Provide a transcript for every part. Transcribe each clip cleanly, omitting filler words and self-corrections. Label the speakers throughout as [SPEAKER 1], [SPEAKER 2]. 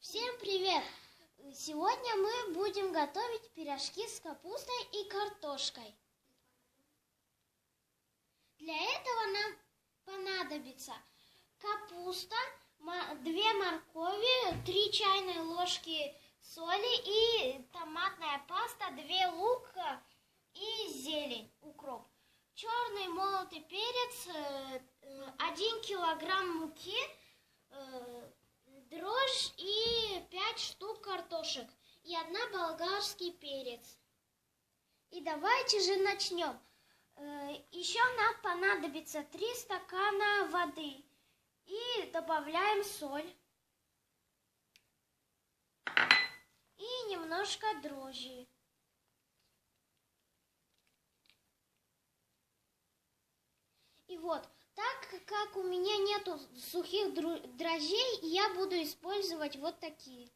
[SPEAKER 1] Всем привет! Сегодня мы будем готовить пирожки с капустой и картошкой. Для этого нам понадобится капуста, 2 моркови, 3 чайные ложки соли и томатная паста, 2 лука и зелень, укроп. Черный молотый перец, 1 килограмм муки, дрожжь и 5 штук картошек и 1 болгарский перец. И давайте же начнем. Еще нам понадобится 3 стакана воды и добавляем соль и немножко дрожжи. И вот, так как у меня нету сухих дрожжей, я буду использовать вот такие.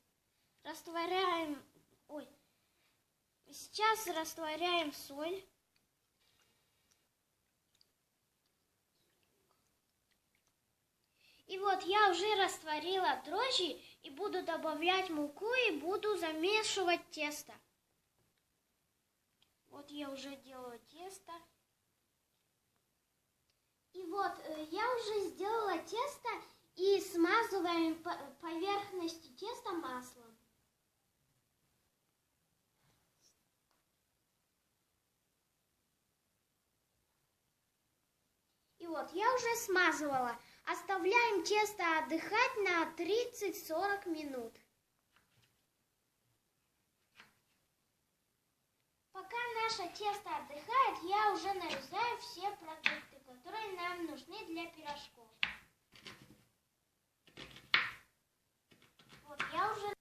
[SPEAKER 1] Сейчас растворяем соль. И вот я уже растворила дрожжи и буду добавлять муку и буду замешивать тесто. Вот я уже делаю тесто. И вот я уже сделала тесто и смазываем поверхность теста маслом. И вот я уже смазывала. Оставляем тесто отдыхать на 30-40 минут. Пока наше тесто отдыхает, я уже нарезаю все продукты, которые нам нужны для пирожков. Вот я уже...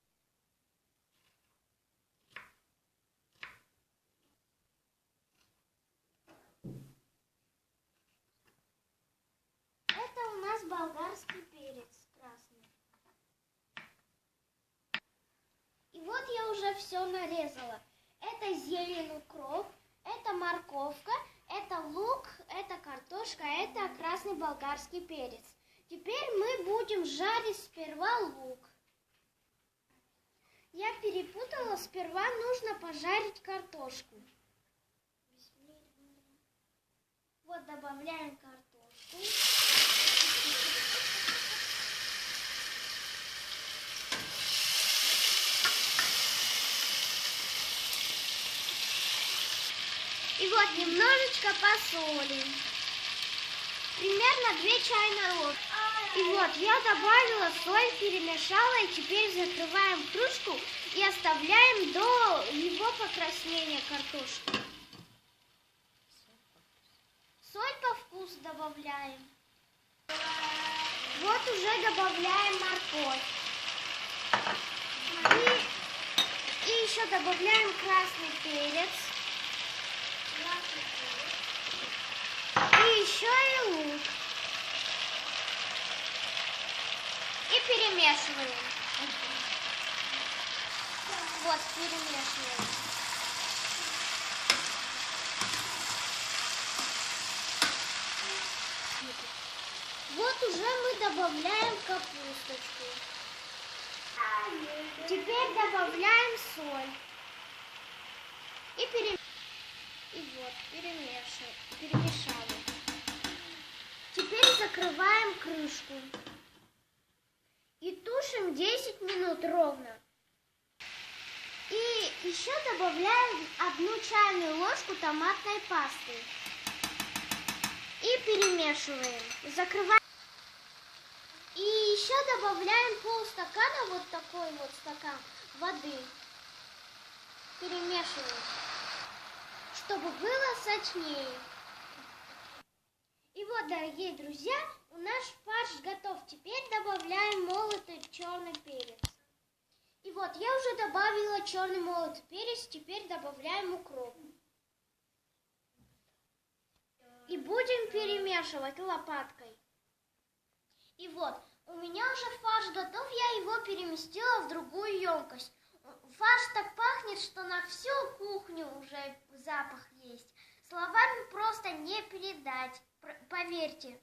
[SPEAKER 1] Это у нас болгарский перец красный. И вот я уже все нарезала. Это зелень, укроп, это морковка, это лук, это картошка, это красный болгарский перец. Теперь мы будем жарить сперва лук. Я перепутала, сперва нужно пожарить картошку. Вот добавляем картошку. И вот немножечко посолим. Примерно 2 чайные ложки. И вот я добавила соль, перемешала, и теперь закрываем крышку и оставляем до его покраснения картошки. Соль по вкусу добавляем. Вот уже добавляем морковь. И еще добавляем красный перец. И еще и лук. И перемешиваем. Вот, перемешиваем. Вот уже мы добавляем капусточку. Теперь добавляем соль. И вот, перемешали. Теперь закрываем крышку. И тушим 10 минут ровно. И еще добавляем 1 чайную ложку томатной пасты. И перемешиваем. Закрываем. И еще добавляем полстакана, вот такой вот стакан воды. Перемешиваем, чтобы было сочнее. И вот, дорогие друзья, наш фарш готов. Теперь добавляем молотый черный перец. И вот я уже добавила черный молотый перец, теперь добавляем укроп. И будем перемешивать лопаткой. И вот, у меня уже фарш готов, я его переместила в другую емкость. Фарш так пахнет, что на всю кухню уже запах есть. Словами просто не передать, поверьте.